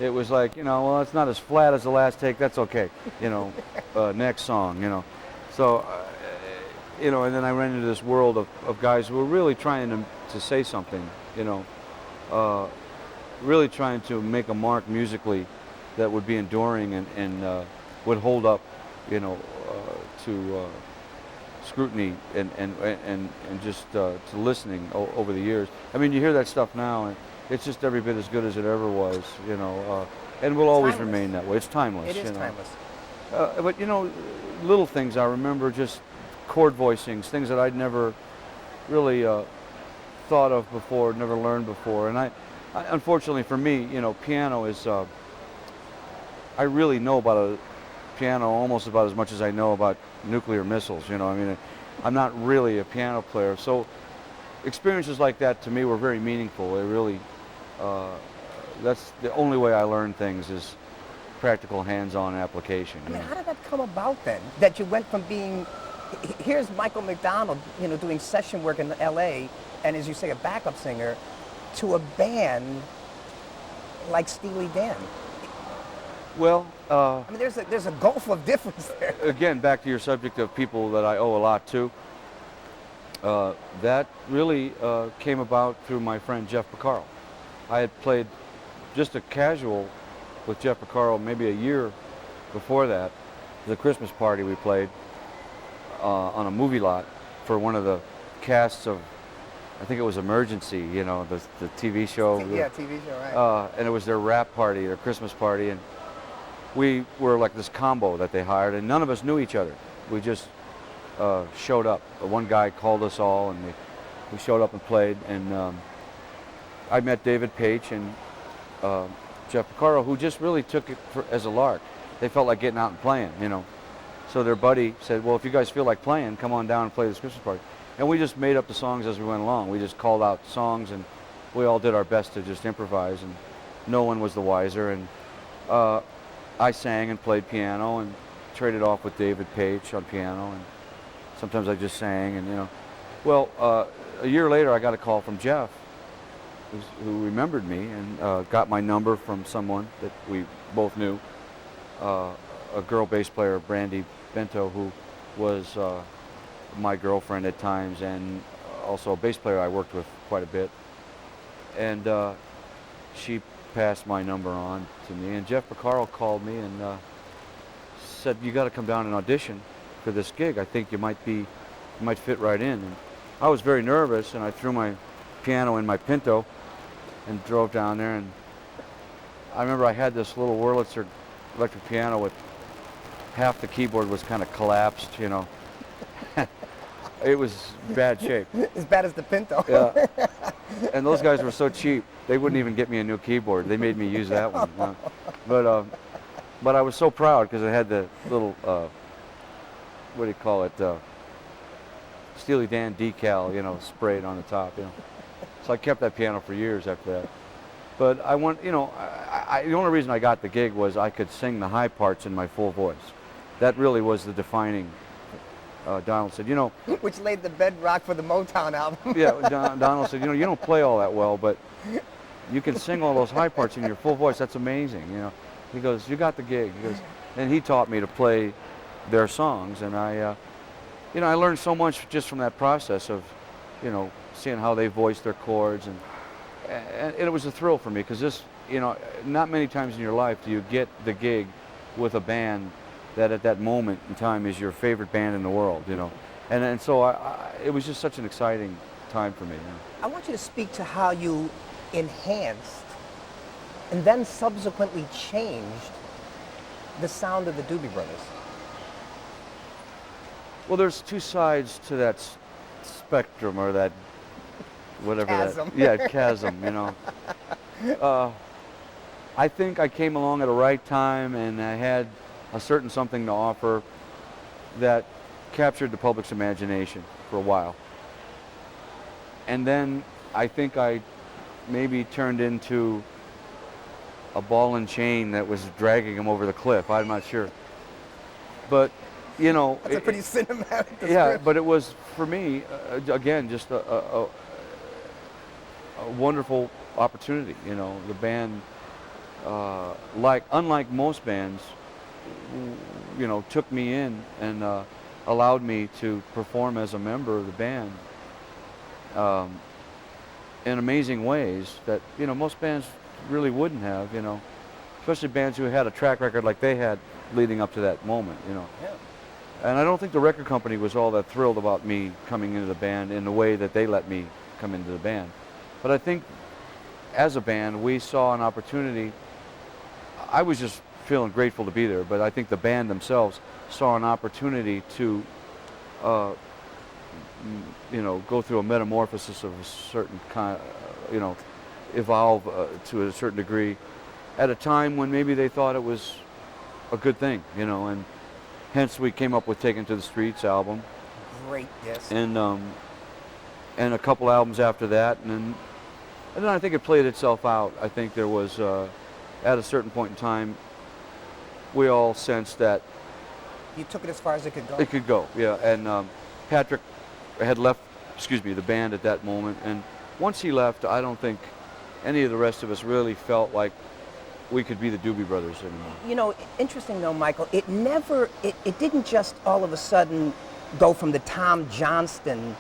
it was like, well, it's not as flat as the last take. That's okay. Next song. So, and then I ran into this world of guys who were really trying to say something. Uh, really trying to make a mark musically that would be enduring and would hold up, to scrutiny and just to listening over the years. I mean, you hear that stuff now, and it's just every bit as good as it ever was, and will always Timeless. remain that way. It's timeless. It is timeless. But little things I remember, just chord voicings, things that I'd never really thought of before, never learned before, and I unfortunately for me, piano is. I really know about a piano almost about as much as I know about nuclear missiles. I mean, I'm not really a piano player, so experiences like that to me were very meaningful. They really, that's the only way I learn things is practical hands-on application. I mean, how did that come about then? That you went from being, here's Micheal McDonald, doing session work in L.A., and as you say, a backup singer, to a band like Steely Dan. Well, I mean, there's a gulf of difference there. Again, back to your subject of people that I owe a lot to. That really came about through my friend Jeff Porcaro. I had played just a casual with Jeff Porcaro maybe a year before that. The Christmas party we played on a movie lot for one of the casts of, I think it was Emergency, the TV show. Yeah, TV show, right. And it was their wrap party, their Christmas party, and we were like this combo that they hired, and none of us knew each other. We just showed up. One guy called us all, and we showed up and played, and I met David Paich and Jeff Porcaro, who just really took it as a lark. They felt like getting out and playing, So their buddy said, well, if you guys feel like playing, come on down and play this Christmas party. And we just made up the songs as we went along. We just called out songs, and we all did our best to just improvise, and no one was the wiser. And I sang and played piano and traded off with David Paich on piano, and sometimes I just sang, and Well, a year later I got a call from Jeff, who remembered me and got my number from someone that we both knew, a girl bass player, Brandy Bento, who was my girlfriend at times, and also a bass player I worked with quite a bit. And she passed my number on to me, and Jeff Porcaro called me and said, you got to come down and audition for this gig. I think you might fit right in. And I was very nervous, and I threw my piano in my Pinto and drove down there, and I remember I had this little Wurlitzer electric piano with half the keyboard was kind of collapsed, It was bad shape. As bad as the Pinto. Yeah. And those guys were so cheap, they wouldn't even get me a new keyboard. They made me use that one. But I was so proud because it had the little, what do you call it, Steely Dan decal, sprayed on the top, So I kept that piano for years after that. But I want, the only reason I got the gig was I could sing the high parts in my full voice. That really was the defining. Donald said, Which laid the bedrock for the Motown album. Yeah, Donald said, you don't play all that well, but you can sing all those high parts in your full voice. That's amazing, He goes, you got the gig. He goes, and he taught me to play their songs, and I learned so much just from that process of, seeing how they voiced their chords, and it was a thrill for me because this, not many times in your life do you get the gig with a band that at that moment in time is your favorite band in the world, and so it was just such an exciting time for me. I want you to speak to how you enhanced and then subsequently changed the sound of the Doobie Brothers. Well, there's two sides to that spectrum, or that whatever chasm. Chasm. I think I came along at the right time, and I had a certain something to offer that captured the public's imagination for a while. And then I think I maybe turned into a ball and chain that was dragging him over the cliff. I'm not sure. But, That's a pretty cinematic description. Yeah, but it was, for me, again, just a wonderful opportunity. The band unlike most bands, took me in and allowed me to perform as a member of the band um, in amazing ways that most bands really wouldn't have. Especially bands who had a track record like they had leading up to that moment. Yeah. And I don't think the record company was all that thrilled about me coming into the band in the way that they let me come into the band. But I think as a band, we saw an opportunity. I was just feeling grateful to be there, but I think the band themselves saw an opportunity to, go through a metamorphosis of a certain kind, evolve to a certain degree at a time when maybe they thought it was a good thing, and hence we came up with Taken to the Streets album. Great, yes. And a couple albums after that, and then I think it played itself out. I think there was, at a certain point in time, we all sensed that You took it as far as it could go. it could go, yeah. And Patrick had left, the band at that moment, and once he left, I don't think any of the rest of us really felt like we could be the Doobie Brothers anymore. Interesting though, Michael, it didn't just all of a sudden go from the Tom Johnston,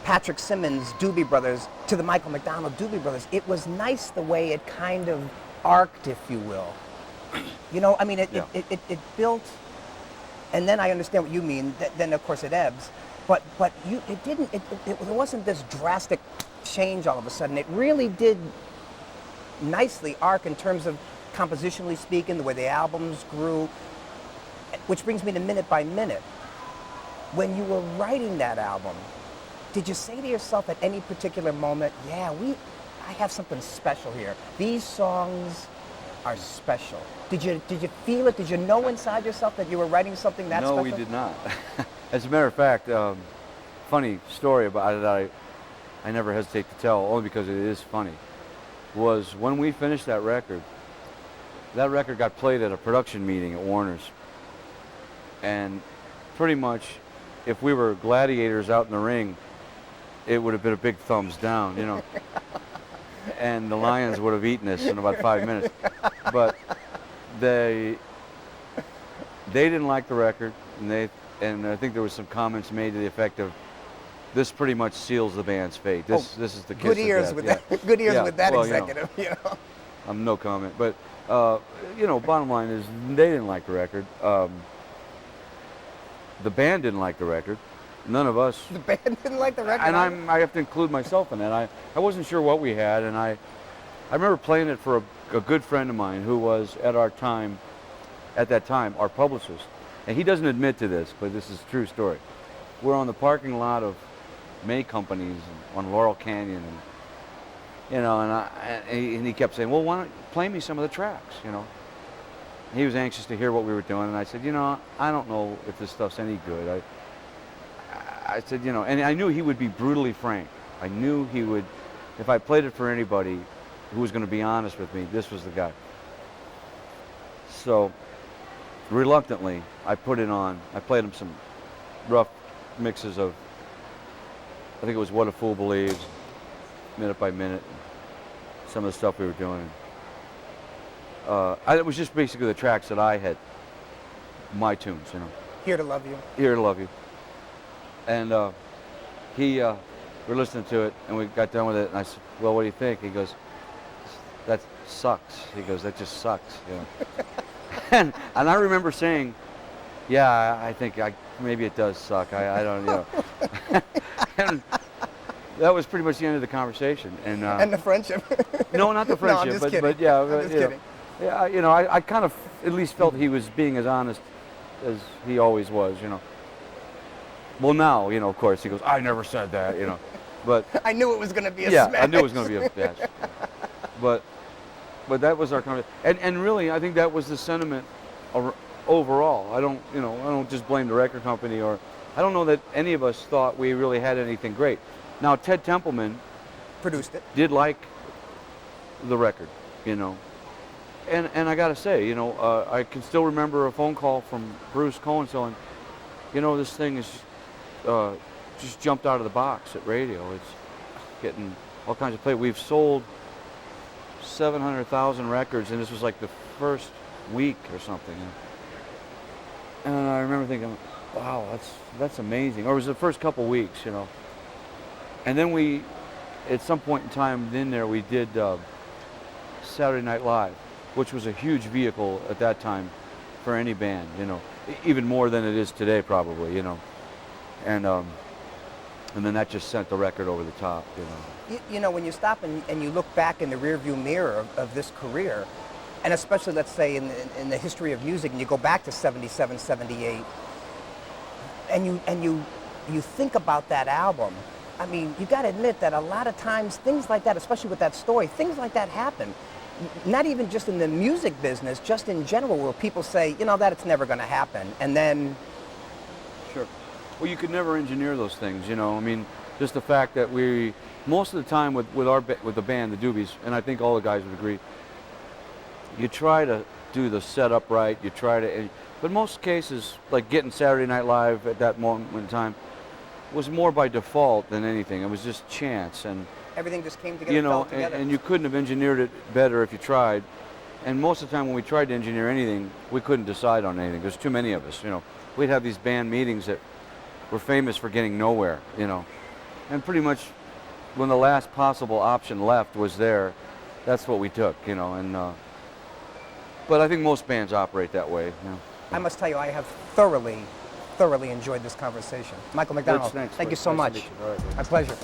Patrick Simmons Doobie Brothers to the Micheal McDonald Doobie Brothers. It was nice the way it kind of arced, if you will. It built, and then I understand what you mean, then of course it ebbs. But it wasn't this drastic change all of a sudden. It really did nicely arc in terms of compositionally speaking, the way the albums grew, which brings me to Minute by Minute. When you were writing that album, did you say to yourself at any particular moment, I have something special here. These songs are special. Did you feel it? Did you know inside yourself that you were writing something that special? No, we did not. As a matter of fact, funny story about it I never hesitate to tell, only because it is funny, was when we finished that record got played at a production meeting at Warner's. And pretty much, if we were gladiators out in the ring, it would have been a big thumbs down, and the Lions would have eaten us in about 5 minutes. But they didn't like the record, and I think there was some comments made to the effect of, "This pretty much seals the band's fate. This is the kiss good of ears death." with Yeah. that. Good ears Yeah, with that well, executive. No comment. But bottom line is they didn't like the record. The band didn't like the record. None of us. The band didn't like the record. And I have to include myself in that. I wasn't sure what we had, and I remember playing it for a good friend of mine who was at that time our publicist, and he doesn't admit to this, but this is a true story. We're on the parking lot of May Companies on Laurel Canyon, and he kept saying, "Well, why don't you play me some of the tracks?" He was anxious to hear what we were doing, and I said, "I don't know if this stuff's any good." I said, and I knew he would be brutally frank. I knew he would, if I played it for anybody who was going to be honest with me, this was the guy. So, reluctantly, I put it on. I played him some rough mixes of, I think it was What a Fool Believes, Minute by Minute, some of the stuff we were doing. It was just basically the tracks that I had, my tunes, Here to Love You. Here to Love You. And we're listening to it, and we got done with it, and I said, "Well, what do you think?" He goes, "That sucks." He goes, "That just sucks." And I remember saying, "Yeah, I think maybe it does suck. I don't, And that was pretty much the end of the conversation. And the friendship. No, not the friendship. No, I'm just kidding. But yeah, I'm just kidding. Yeah, I kind of at least felt he was being as honest as he always was, Well, now, of course, he goes, "I never said that," But I knew it was going to be a yeah, smash. I knew it was going to be a smash. But that was our conversation. And really, I think that was the sentiment overall. I don't just blame the record company, or I don't know that any of us thought we really had anything great. Now, Ted Templeman Produced it. did like the record, And I got to say, I can still remember a phone call from Bruce Cohen saying, this thing is just jumped out of the box at radio. It's getting all kinds of play. We've sold 700,000 records, and this was like the first week or something. And I remember thinking, wow, that's amazing. Or it was the first couple weeks, you know. And then we, at some point in time in there, we did Saturday Night Live, which was a huge vehicle at that time for any band, you know, even more than it is today probably, you know. And then that just sent the record over the top, you know. You know, when you stop and you look back in the rearview mirror of this career, and especially, let's say, in the history of music, and you go back to 77, 78, and you think about that album, I mean, you got to admit that a lot of times things like that, especially with that story, things like that happen. Not even just in the music business, just in general, where people say, you know, that it's never going to happen, and then... Sure. Well, you could never engineer those things, you know. I mean, just the fact that we, most of the time with the band, the Doobies, and I think all the guys would agree, you try to do the setup right, you try to, but most cases, like getting Saturday Night Live at that moment in time, was more by default than anything. It was just chance, and everything just came together, you know, fell together. and you couldn't have engineered it better if you tried. And most of the time when we tried to engineer anything, we couldn't decide on anything. There's too many of us, you know. We'd have these band meetings that were famous for getting nowhere, you know. And pretty much when the last possible option left was there, that's what we took, you know. And but I think most bands operate that way, you know. I must tell you, I have thoroughly enjoyed this conversation. Micheal McDonald, Thanks. thank you so Nice to much. meet you. All right, My pleasure.